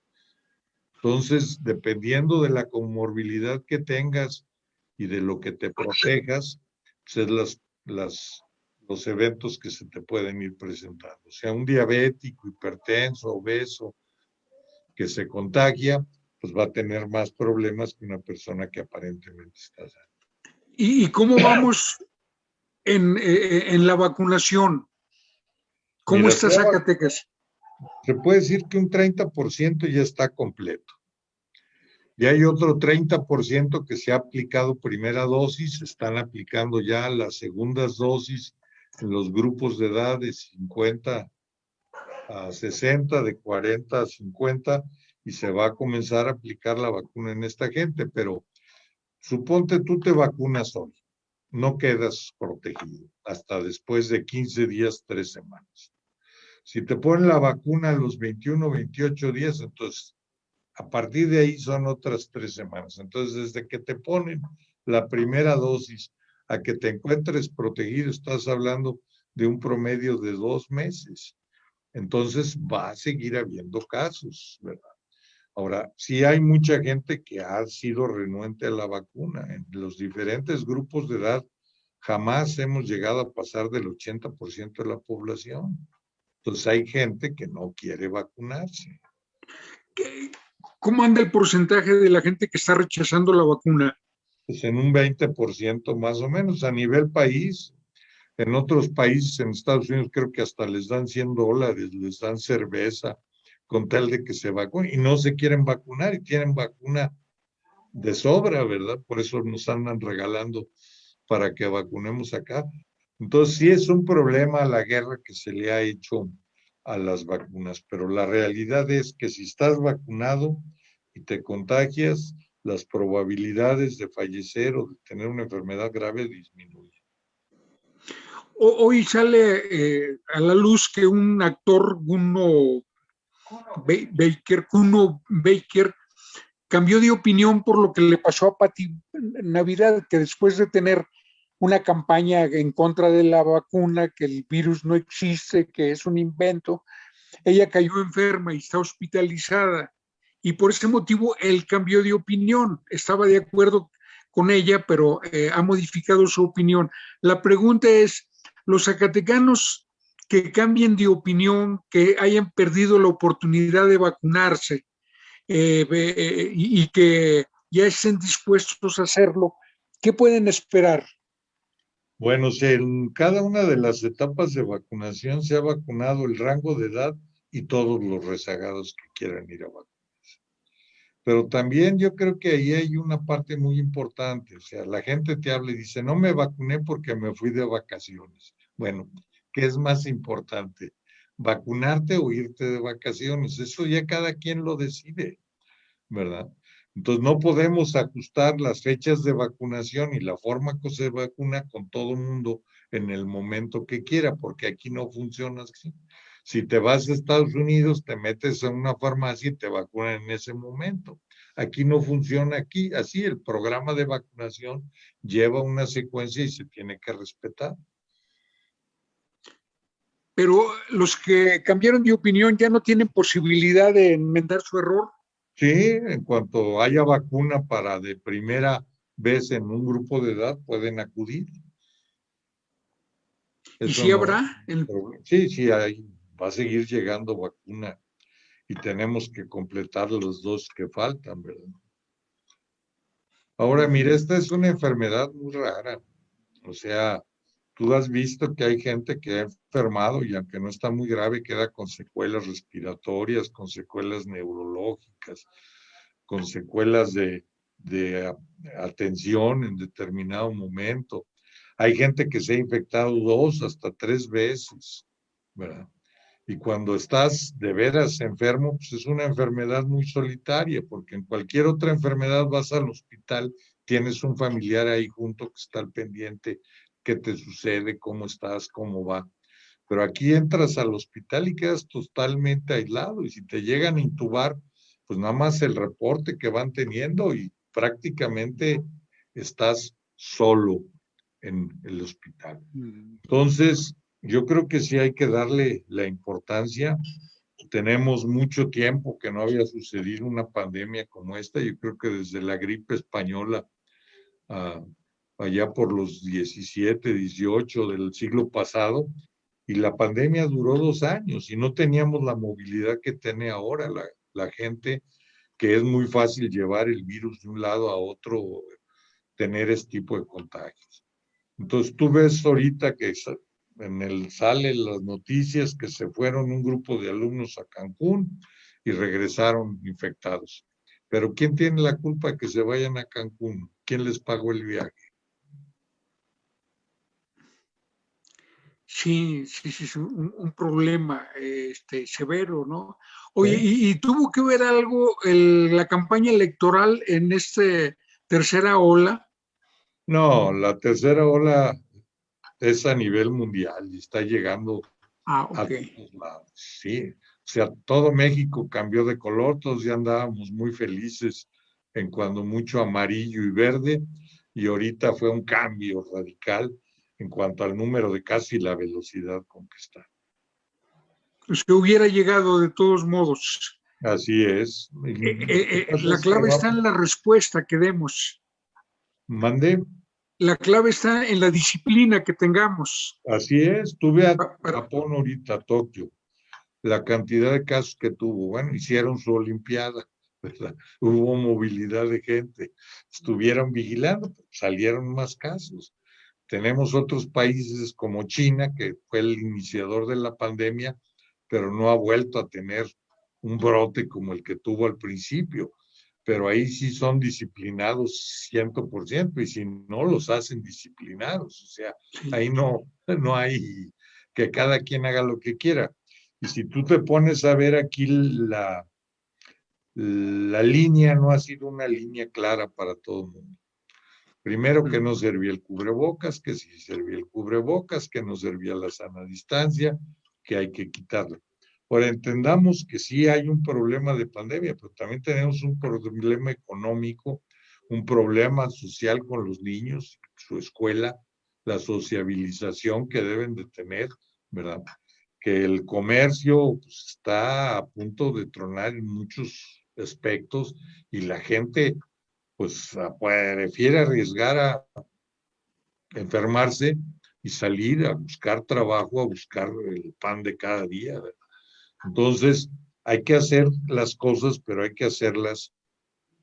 Entonces, dependiendo de la comorbilidad que tengas y de lo que te protejas, pues es los eventos que se te pueden ir presentando. O sea, un diabético, hipertenso, obeso, que se contagia, pues va a tener más problemas que una persona que aparentemente está sana. ¿Y cómo vamos en la vacunación? ¿Cómo Mira, está Zacatecas? se puede decir que un 30% ya está completo. Y hay otro 30% que se ha aplicado primera dosis, se están aplicando ya las segundas dosis en los grupos de edad de 50 a 60, de 40 a 50 y se va a comenzar a aplicar la vacuna en esta gente, pero suponte tú te vacunas hoy, no quedas protegido hasta después de 15 días, 3 semanas. Si te ponen la vacuna a los 21, 28 días, entonces a partir de ahí son otras 3 semanas. Entonces, desde que te ponen la primera dosis a que te encuentres protegido, estás hablando de un promedio de 2 meses. Entonces, va a seguir habiendo casos, ¿verdad? Ahora, sí hay mucha gente que ha sido renuente a la vacuna. En los diferentes grupos de edad, jamás hemos llegado a pasar del 80% de la población. Entonces, hay gente que no quiere vacunarse. ¿Cómo anda el porcentaje de la gente que está rechazando la vacuna? Pues en un 20% más o menos a nivel país. En otros países, en Estados Unidos, creo que hasta les dan $100, les dan cerveza con tal de que se vacunen y no se quieren vacunar y tienen vacuna de sobra, ¿verdad? Por eso nos andan regalando para que vacunemos acá. Entonces, sí es un problema la guerra que se le ha hecho a las vacunas, pero la realidad es que si estás vacunado y te contagias, las probabilidades de fallecer o de tener una enfermedad grave disminuyen. Hoy sale a la luz que un actor, Kuno Baker, cambió de opinión por lo que le pasó a Pati Navidad, que después de tener una campaña en contra de la vacuna, que el virus no existe, que es un invento, ella cayó enferma y está hospitalizada. Y por ese motivo él cambió de opinión. Estaba de acuerdo con ella, pero ha modificado su opinión. La pregunta es, ¿los zacatecanos que cambien de opinión, que hayan perdido la oportunidad de vacunarse y que ya estén dispuestos a hacerlo, qué pueden esperar? Bueno, si en cada una de las etapas de vacunación se ha vacunado el rango de edad y todos los rezagados que quieran ir a vacunar. Pero también yo creo que ahí hay una parte muy importante, o sea, la gente te habla y dice, no me vacuné porque me fui de vacaciones. Bueno, ¿qué es más importante? ¿Vacunarte o irte de vacaciones? Eso ya cada quien lo decide, ¿verdad? Entonces no podemos ajustar las fechas de vacunación y la forma que se vacuna con todo el mundo en el momento que quiera, porque aquí no funciona así. Si te vas a Estados Unidos, te metes a una farmacia y te vacunan en ese momento. Aquí no funciona aquí, así el programa de vacunación lleva una secuencia y se tiene que respetar. Pero los que cambiaron de opinión ya no tienen posibilidad de enmendar su error. Sí, en cuanto haya vacuna para de primera vez en un grupo de edad, pueden acudir. Y Eso sí no. habrá. Sí, sí, va a seguir llegando vacuna y tenemos que completar los 2 que faltan, ¿verdad? Ahora, mira, esta es una enfermedad muy rara. O sea, tú has visto que hay gente que ha enfermado y aunque no está muy grave, queda con secuelas respiratorias, con secuelas neurológicas, con secuelas de atención en determinado momento. Hay gente que se ha infectado 2 hasta 3 veces, ¿verdad? Y cuando estás de veras enfermo, pues es una enfermedad muy solitaria, porque en cualquier otra enfermedad vas al hospital, tienes un familiar ahí junto que está al pendiente, qué te sucede, cómo estás, cómo va. Pero aquí entras al hospital y quedas totalmente aislado, y si te llegan a intubar, pues nada más el reporte que van teniendo y prácticamente estás solo en el hospital. Entonces, yo creo que sí hay que darle la importancia. Tenemos mucho tiempo que no había sucedido una pandemia como esta. Yo creo que desde la gripe española, allá por los 17, 18 del siglo pasado, y la pandemia duró 2 años y no teníamos la movilidad que tiene ahora la gente, que es muy fácil llevar el virus de un lado a otro, tener este tipo de contagios. Entonces tú ves ahorita que salen las noticias que se fueron un grupo de alumnos a Cancún y regresaron infectados. Pero ¿quién tiene la culpa de que se vayan a Cancún? ¿Quién les pagó el viaje? Sí, sí, sí, es un problema severo, ¿no? Oye, ¿Sí? ¿y tuvo que ver algo la campaña electoral en esta tercera ola? No, la tercera ola es a nivel mundial y está llegando Ah, a ok. todos lados. Sí, o sea, todo México cambió de color, todos ya andábamos muy felices en cuando mucho amarillo y verde, y ahorita fue un cambio radical en cuanto al número de casos y la velocidad con que está. Pues que hubiera llegado de todos modos. Así es. Y lo que pasa La es que clave va, está en la respuesta que demos. mandé, La clave está en la disciplina que tengamos. así es. Tuve a Para, Japón ahorita, a Tokio, la cantidad de casos que tuvo. Bueno, hicieron su Olimpiada, ¿verdad? Hubo movilidad de gente, estuvieron vigilando, salieron más casos. Tenemos otros países como China, que fue el iniciador de la pandemia, pero no ha vuelto a tener un brote como el que tuvo al principio. Pero ahí sí son disciplinados 100%, y si no, los hacen disciplinados. O sea, sí. ahí no hay que cada quien haga lo que quiera. Y si tú te pones a ver aquí la línea, no ha sido una línea clara para todo el mundo. Primero que no servía el cubrebocas, que sí servía el cubrebocas, que no servía la sana distancia, que hay que quitarla. Ahora entendamos que sí hay un problema de pandemia, pero también tenemos un problema económico, un problema social con los niños, su escuela, la sociabilización que deben de tener, ¿verdad? Que el comercio pues, está a punto de tronar en muchos aspectos y la gente pues prefiere arriesgar a enfermarse y salir a buscar trabajo, a buscar el pan de cada día. ¿Verdad? Entonces, hay que hacer las cosas, pero hay que hacerlas.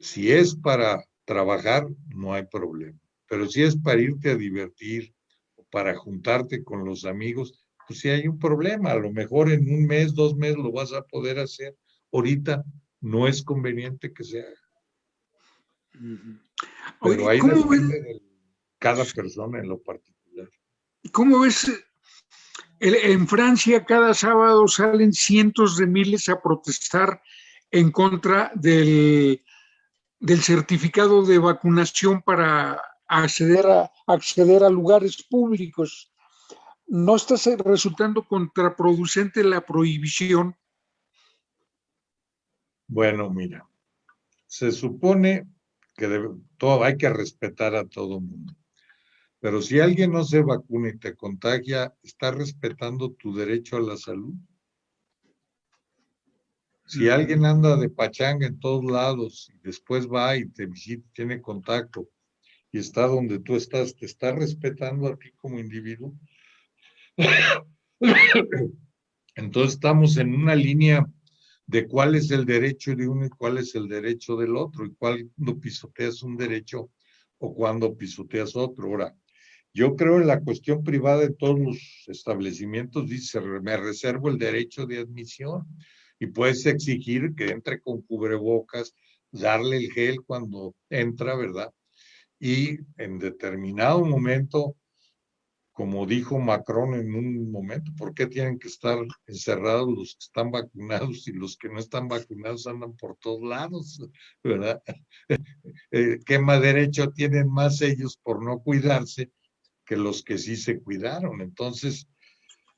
Si es para trabajar, no hay problema. Pero si es para irte a divertir, para juntarte con los amigos, pues sí hay un problema. A lo mejor en un mes, 2 meses lo vas a poder hacer. Ahorita no es conveniente que se haga. Pero Oye, ahí depende de cada persona en lo particular. cómo ves en Francia cada sábado salen cientos de miles a protestar en contra del certificado de vacunación para acceder a lugares públicos? ¿No está resultando contraproducente la prohibición? Bueno, mira, se supone que todo, hay que respetar a todo mundo. Pero si alguien no se vacuna y te contagia, ¿está respetando tu derecho a la salud? Si alguien anda de pachanga en todos lados y después va y te visita, tiene contacto y está donde tú estás, ¿te está respetando a ti como individuo? Entonces estamos en una línea de cuál es el derecho de uno y cuál es el derecho del otro, y cuándo pisoteas un derecho o cuándo pisoteas otro. Ahora, yo creo en la cuestión privada de todos los establecimientos, dice, me reservo el derecho de admisión, y puedes exigir que entre con cubrebocas, darle el gel cuando entra, ¿verdad? Y en determinado momento, como dijo Macron en un momento, ¿por qué tienen que estar encerrados los que están vacunados y los que no están vacunados andan por todos lados, ¿verdad? ¿Qué más derecho tienen más ellos por no cuidarse que los que sí se cuidaron? Entonces,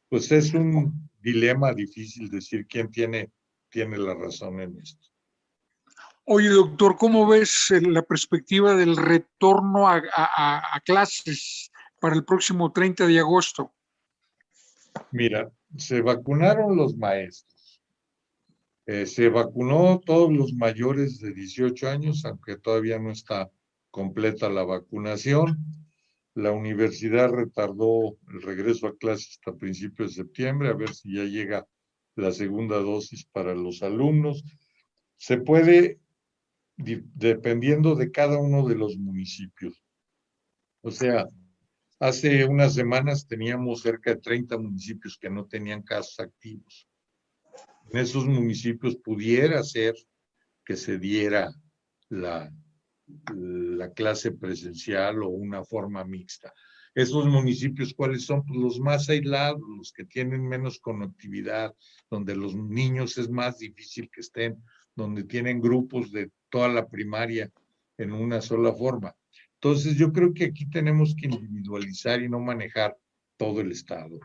pues es un dilema difícil decir quién tiene la razón en esto. Oye, doctor, ¿cómo ves la perspectiva del retorno a clases para el próximo 30 de agosto? Mira, se vacunaron los maestros, se vacunó todos los mayores de 18 años, aunque todavía no está completa la vacunación. La universidad retardó el regreso a clases hasta principios de septiembre, a ver si ya llega la segunda dosis para los alumnos. Se puede, dependiendo de cada uno de los municipios. O sea, hace unas semanas teníamos cerca de 30 municipios que no tenían casos activos. En esos municipios pudiera ser que se diera la, la clase presencial o una forma mixta. Esos municipios, ¿cuáles son? Pues los más aislados, los que tienen menos conectividad, donde los niños es más difícil que estén, donde tienen grupos de toda la primaria en una sola forma. Entonces, yo creo que aquí tenemos que individualizar y no manejar todo el estado.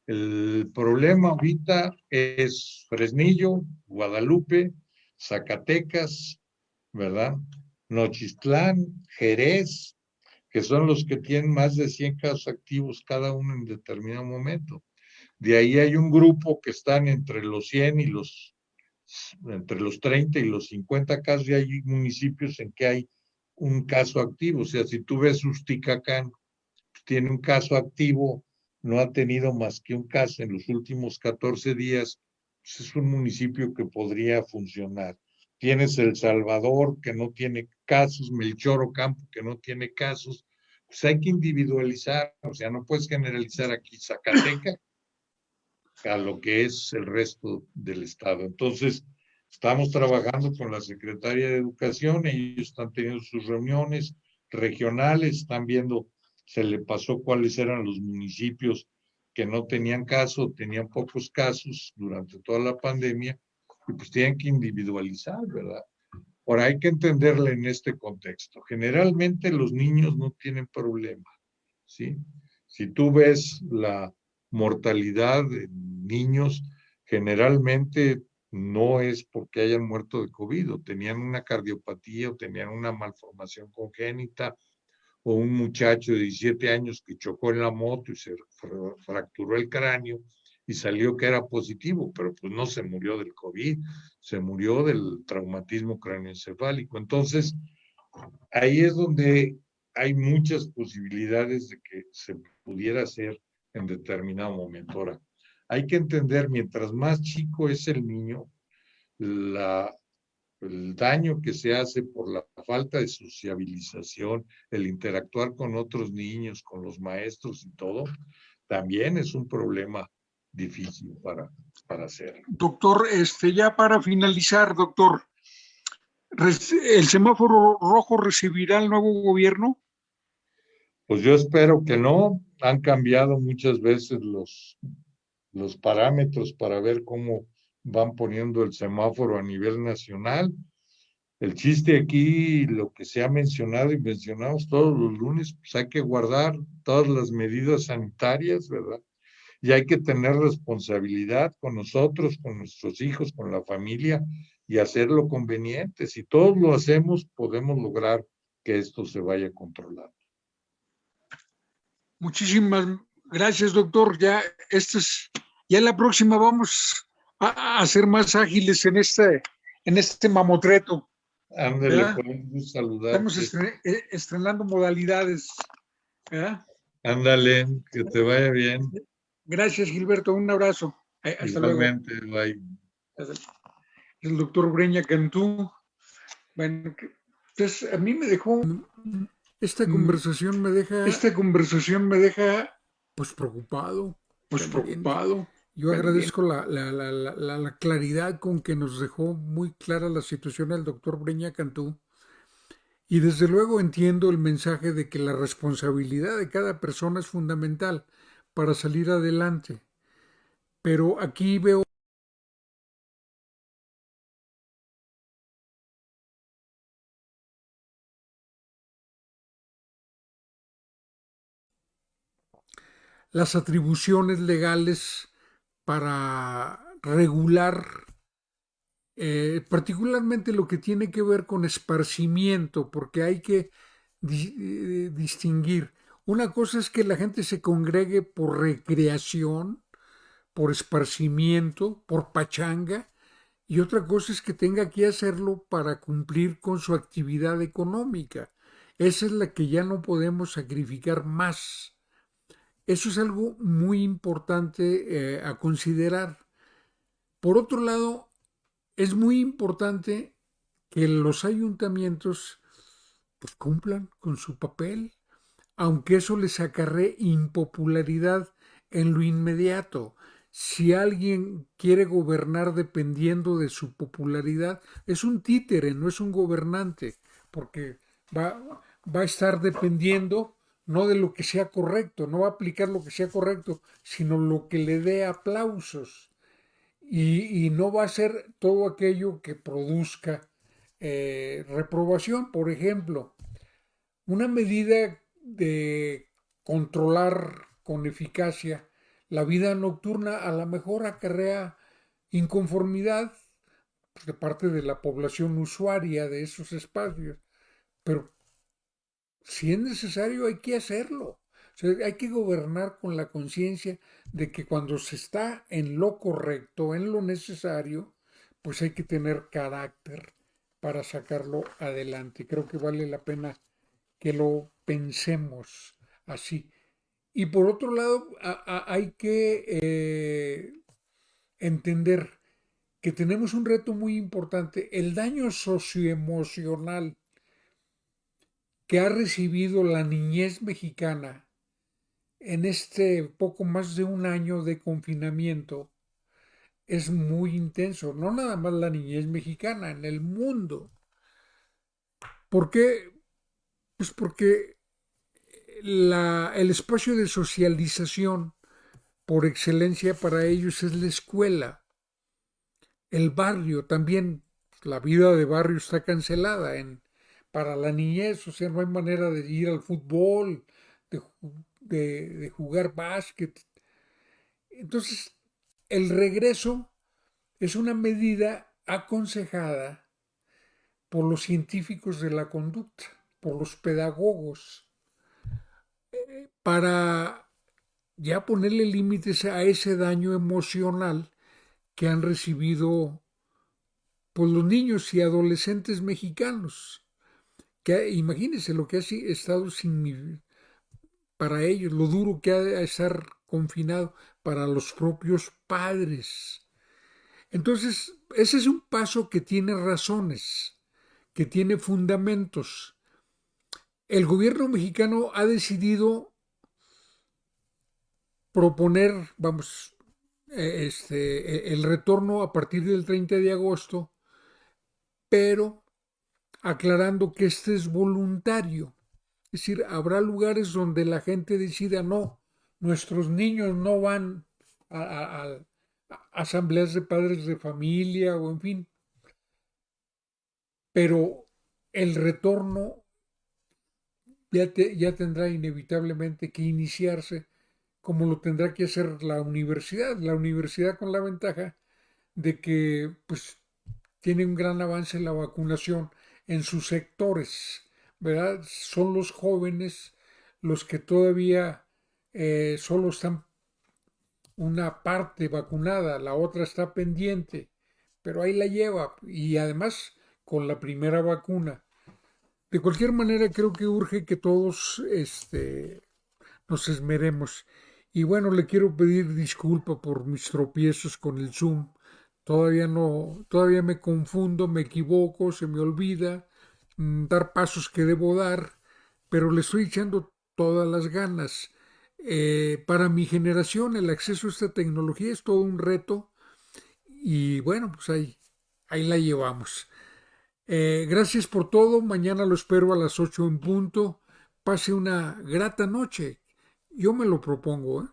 El problema ahorita es Fresnillo, Guadalupe, Zacatecas, ¿verdad? Nochistlán, Jerez, que son los que tienen más de 100 casos activos cada uno en determinado momento. De ahí hay un grupo que están entre los 100 y entre los 30 y los 50 casos, y hay municipios en que hay un caso activo. O sea, si tú ves Usticacán, tiene un caso activo, no ha tenido más que un caso en los últimos 14 días, pues es un municipio que podría funcionar. Tienes El Salvador, que no tiene casos, Melchor Ocampo, que no tiene casos. Pues hay que individualizar, o sea, no puedes generalizar aquí Zacatecas a lo que es el resto del estado. Entonces, estamos trabajando con la Secretaría de Educación, ellos están teniendo sus reuniones regionales, están viendo, se le pasó cuáles eran los municipios que no tenían caso, tenían pocos casos durante toda la pandemia, y pues tienen que individualizar, ¿verdad? Ahora hay que entenderle en este contexto. Generalmente los niños no tienen problema, ¿sí? Si tú ves la mortalidad de niños, generalmente no es porque hayan muerto de COVID, o tenían una cardiopatía, o tenían una malformación congénita, o un muchacho de 17 años que chocó en la moto y se fracturó el cráneo y salió que era positivo, pero pues no se murió del COVID, se murió del traumatismo cráneoencefálico. Entonces, ahí es donde hay muchas posibilidades de que se pudiera hacer en determinado momento. Ahora, hay que entender, mientras más chico es el niño, el daño que se hace por la falta de sociabilización, el interactuar con otros niños, con los maestros y todo, también es un problema difícil para hacer. Doctor, ya para finalizar, doctor, ¿el semáforo rojo recibirá el nuevo gobierno? Pues yo espero que no. Han cambiado muchas veces los parámetros para ver cómo van poniendo el semáforo a nivel nacional. El chiste aquí, lo que se ha mencionado y mencionamos todos los lunes, pues hay que guardar todas las medidas sanitarias, ¿verdad? Y hay que tener responsabilidad con nosotros, con nuestros hijos, con la familia, y hacer lo conveniente. Si todos lo hacemos, podemos lograr que esto se vaya controlando. Muchísimas gracias, doctor. Ya la próxima vamos a ser más ágiles en este mamotreto. Ándale, podemos Estamos saludarte. estrenando modalidades. ¿Verdad? Ándale, que te vaya bien. Gracias, Gilberto. Un abrazo. Hasta Igualmente, luego. bye. El doctor Breña Cantú. Bueno, entonces a mí me dejó. Esta conversación me deja pues preocupado. Yo agradezco la claridad con que nos dejó muy clara la situación el doctor Breña Cantú. Y desde luego entiendo el mensaje de que la responsabilidad de cada persona es fundamental para salir adelante. Pero aquí veo las atribuciones legales para regular particularmente lo que tiene que ver con esparcimiento, porque hay que distinguir. Una cosa es que la gente se congregue por recreación, por esparcimiento, por pachanga, y otra cosa es que tenga que hacerlo para cumplir con su actividad económica. Esa es la que ya no podemos sacrificar más. Eso es algo muy importante a considerar. Por otro lado, es muy importante que los ayuntamientos pues, cumplan con su papel, aunque eso les acarree impopularidad en lo inmediato. Si alguien quiere gobernar dependiendo de su popularidad, es un títere, no es un gobernante, porque va a estar dependiendo no de lo que sea correcto, no va a aplicar lo que sea correcto, sino lo que le dé aplausos. Y no va a ser todo aquello que produzca reprobación. Por ejemplo, una medida de controlar con eficacia la vida nocturna a lo mejor acarrea inconformidad, pues, de parte de la población usuaria de esos espacios, pero si es necesario hay que hacerlo. O sea, hay que gobernar con la conciencia de que cuando se está en lo correcto, en lo necesario, pues hay que tener carácter para sacarlo adelante. Creo que vale la pena que lo pensemos así. Y por otro lado, hay que entender que tenemos un reto muy importante, el daño socioemocional que ha recibido la niñez mexicana en este poco más de un año de confinamiento es muy intenso, no nada más la niñez mexicana, en el mundo. ¿Por qué? Pues porque el espacio de socialización por excelencia para ellos es la escuela, el barrio también. La vida de barrio está cancelada para la niñez, o sea, no hay manera de ir al fútbol, de, de jugar básquet. Entonces, el regreso es una medida aconsejada por los científicos de la conducta, por los pedagogos, para ya ponerle límites a ese daño emocional que han recibido por los niños y adolescentes mexicanos. Que imagínense lo que ha estado sin, para ellos, lo duro que ha de estar confinado para los propios padres. Entonces, ese es un paso que tiene razones, que tiene fundamentos. El gobierno mexicano ha decidido proponer, vamos, el retorno a partir del 30 de agosto, pero aclarando que este es voluntario. Es decir, habrá lugares donde la gente decida, no, nuestros niños no van a asambleas de padres de familia o en fin, pero el retorno ya tendrá inevitablemente que iniciarse como lo tendrá que hacer la universidad con la ventaja de que pues tiene un gran avance en la vacunación en sus sectores, ¿verdad? Son los jóvenes los que todavía solo están una parte vacunada, la otra está pendiente, pero ahí la lleva y además con la primera vacuna. De cualquier manera, creo que urge que todos nos esmeremos. Y bueno, le quiero pedir disculpa por mis tropiezos con el Zoom. Todavía no, todavía me confundo, me equivoco, se me olvida dar pasos que debo dar, pero le estoy echando todas las ganas. Para mi generación, el acceso a esta tecnología es todo un reto y bueno, pues ahí la llevamos. Gracias por todo. Mañana lo espero a las 8 en punto. Pase una grata noche. Yo me lo propongo, ¿eh?